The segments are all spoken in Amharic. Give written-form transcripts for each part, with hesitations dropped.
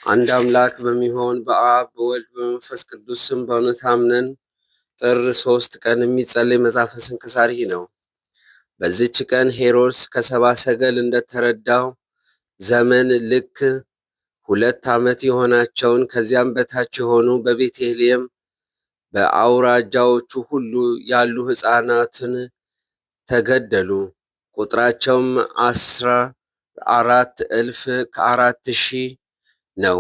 አንድ አምላክ በሚሆን በአብ በወልድ በመንፈስ ቅዱስ ስም በእውነት አምነን ጥር 3 ቀን የሚጸለይ መጽሐፈ ስንክሳር ይህ ነው። በዚች ቀን ሄሮድስ ከሰብአ ሰገል እንደተረዳው ዘመን ልክ 2 ዓመት የሆናቸውን ከዚያም በታች የሆኑ በቤተልሔም በአውራጃዎቹ ሁሉ ያሉ ሕፃናትን ተገደሉ። ቁጥራቸውም 14,000 ነው።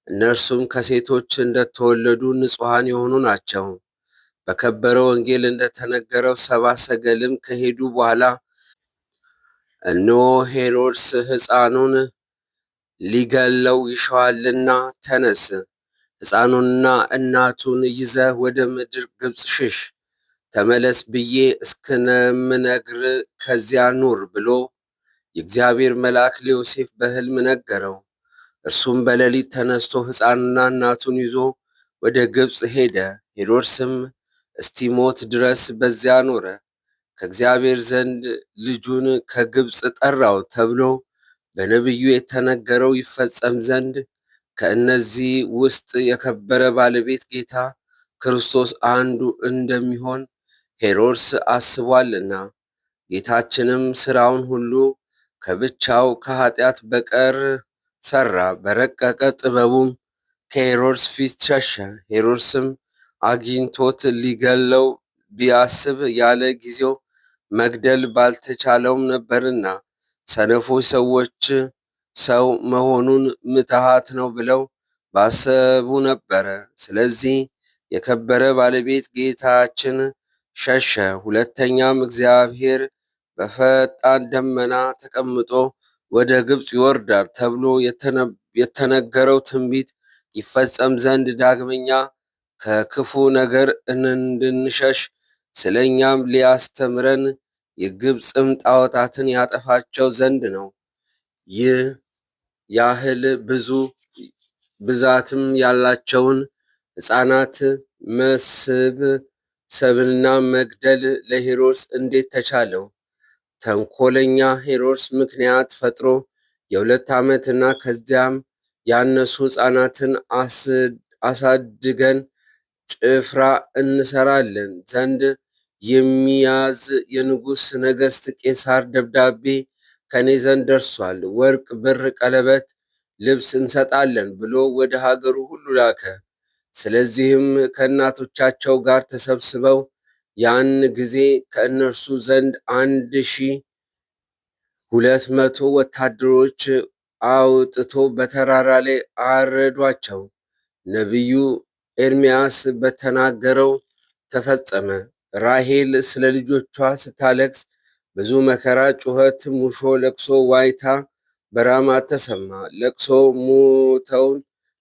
እነርሱም ከሴቶች እንደተወለዱ ንጹሐን የሆኑ ናቸው። በከበረ ወንጌል እንደተነገረው ሰብአ ሰገልም ከሄዱ በኋላ እነሆ ሄሮድስ ሕፃኑን ሊገለው ይሻዋልና ተነስ፣ ሕፃኑንና እናቱን ይዘህ ወደ ምድር ግብፅ ሽሽ፣ ተመለስ ብዬ እስክነምነግር ከዚያ ኑር ብሎ የእግዚአብሔር መልአክ ለዮሴፍ በሕልም ነገረው። እርሱም በሌሊት ተነስቶ ሕፃኑንና እናቱን ይዞ ወደ ግብፅ ሄደ። ሄሮድስም እስቲሞት ድረስ በዚያ ኖረ። ከእግዚአብሔር ዘንድ ልጁን ከግብፅ ጠራው ተብሎ በነቢዩ የተነገረው ይፈጸም ዘንድ ከእነዚህ ውስጥ የከበረ ባለቤት ጌታ ክርስቶስ አንዱ እንደሚሆን ሄሮድስ አስቧልና። ጌታችንም ሥራውን ሁሉ ከብቻው ከኃጢአት በቀር ሠራ። በረቀቀ ጥበቡም ከሄሮድስ ፊት ሸሸ። ሄሮድስም አግኝቶት ሊገለው ቢያስብ ያለ ጊዜው መግደል ባልተቻለውም ነበርና ሰነፎች ሰዎች ሰው መሆኑን ምትሃት ነው ብለው ባሰቡ ነበረ። ስለዚህ የከበረ ባለቤት ጌታችን ሸሸ። ሁለተኛም እግዚአብሔር በፈጣን ደመና ተቀምጦ ወደ ግብፅ ይወርዳል ተብሎ የተነገረው ትንቢት ይፈጸም ዘንድ ዳግመኛ ከክፉ ነገር እንድንሸሽ ስለ እኛም ሊያስተምረን የግብፅም ጣዖታትን ያጠፋቸው ዘንድ ነው። ይህ ያህል ብዛትም ያላቸውን ሕፃናት መሰብሰብና መግደል ለሄሮድስ እንዴት ተቻለው? ተንኮለኛ ሄሮድስ ምክንያት ፈጥሮ የ2 ዓመትና ከዚያም ያነሱ ሕፃናትን አሳድገን ጭፍራ እንሰራለን ዘንድ የሚያዝ የንጉሥ ነገሥት ቄሳር ደብዳቤ ከኔ ዘንድ ደርሷል። ወርቅ፣ ብር፣ ቀለበት፣ ልብስ እንሰጣለን ብሎ ወደ ሀገሩ ሁሉ ላከ። ስለዚህም ከእናቶቻቸው ጋር ተሰብስበው ያን ጊዜ ከእነርሱ ዘንድ 1,200 ወታደሮች አውጥቶ በተራራ ላይ አረዷቸው። ነቢዩ ኤርምያስ በተናገረው ተፈጸመ። ራሔል ስለ ልጆቿ ስታለቅስ ብዙ መከራ፣ ጩኸት፣ ሙሾ፣ ለቅሶ፣ ዋይታ በራማ ተሰማ። ለቅሶ ሞተውን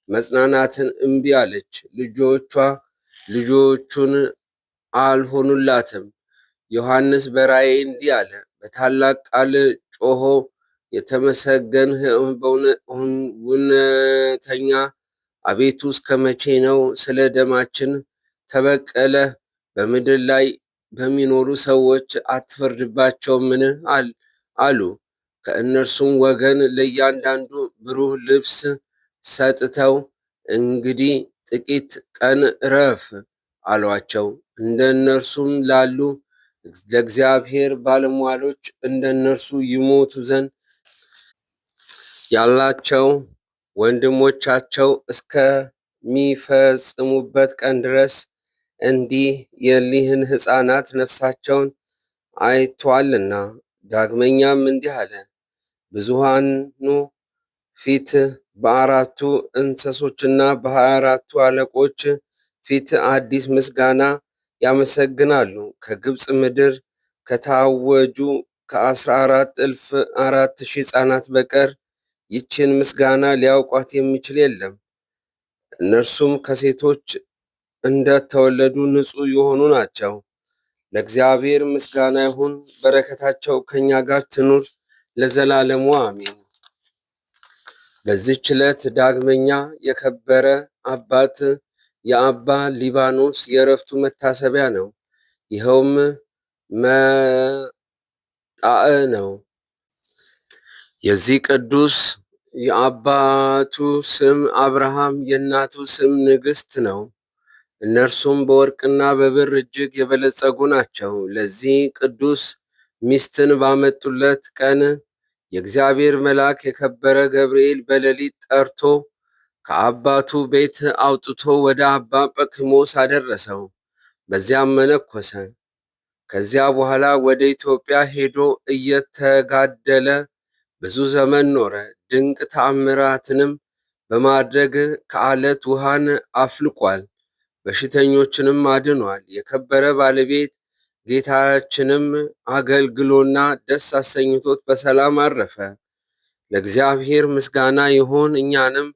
መጽናናትን እምቢ አለች። ልጆቹን አልሆኑላትም። ዮሐንስ በራእይ እንዲህ አለ። በታላቅ ቃል ጮሆ የተመሰገንህ እውነተኛ አቤቱ እስከ መቼ ነው ስለ ደማችን ተበቀለህ በምድር ላይ በሚኖሩ ሰዎች አትፈርድባቸውምን? አሉ። ከእነርሱም ወገን ለእያንዳንዱ ብሩህ ልብስ ሰጥተው እንግዲህ ጥቂት ቀን ዕረፍ አሏቸው። እንደ እነርሱም ላሉ ለእግዚአብሔር ባለሟሎች እንደ እነርሱ ይሞቱ ዘንድ ያላቸው ወንድሞቻቸው እስከሚፈጽሙበት ቀን ድረስ እንዲህ የሊህን ሕፃናት ነፍሳቸውን አይቷልና። ዳግመኛም እንዲህ አለ። ብዙኃኑ ፊት በ4ቱ እንስሶችና በ24ቱ አለቆች ፊት አዲስ ምስጋና ያመሰግናሉ። ከግብፅ ምድር ከታወጁ ከ14,004 ሕፃናት በቀር ይችን ምስጋና ሊያውቋት የሚችል የለም። እነርሱም ከሴቶች እንደተወለዱ ንጹሕ የሆኑ ናቸው። ለእግዚአብሔር ምስጋና ይሁን፣ በረከታቸው ከእኛ ጋር ትኑር ለዘላለሙ አሜን። በዚህች ዕለት ዳግመኛ የከበረ አባት የአባ ሊባኖስ የዕረፍቱ መታሰቢያ ነው። ይኸውም መጣዕ ነው። የዚህ ቅዱስ የአባቱ ስም አብርሃም የእናቱ ስም ንግሥት ነው። እነርሱም በወርቅና በብር እጅግ የበለጸጉ ናቸው። ለዚህ ቅዱስ ሚስትን ባመጡለት ቀን የእግዚአብሔር መልአክ የከበረ ገብርኤል በሌሊት ጠርቶ ከአባቱ ቤት አውጥቶ ወደ አባ ጰኩሚዎስ አደረሰው። በዚያም መነኮሰ። ከዚያ በኋላ ወደ ኢትዮጵያ ሄዶ እየተጋደለ ብዙ ዘመን ኖረ። ድንቅ ተአምራትንም በማድረግ ከዓለት ውሃን አፍልቋል፣ በሽተኞችንም አድኗል። የከበረ ባለቤት ጌታችንም አገልግሎና ደስ አሰኝቶት በሰላም አረፈ። ለእግዚአብሔር ምስጋና ይሁን፣ እኛንም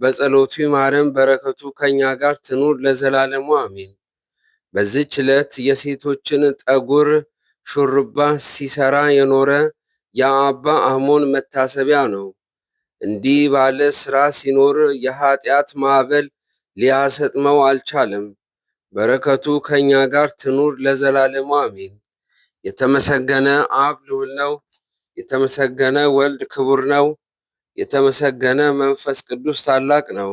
በጸሎቱ ይማረን፣ በረከቱ ከእኛ ጋር ትኑር ለዘላለሙ አሜን። በዚህች ዕለት የሴቶችን ጠጉር ሹርባ ሲሰራ የኖረ የአባ አሞን መታሰቢያ ነው። እንዲህ ባለ ሥራ ሲኖር የኃጢአት ማዕበል ሊያሰጥመው አልቻለም። በረከቱ ከእኛ ጋር ትኑር ለዘላለሙ አሜን። የተመሰገነ አብ ልዑል ነው። የተመሰገነ ወልድ ክቡር ነው። የተመሰገነ መንፈስ ቅዱስ ታላቅ ነው።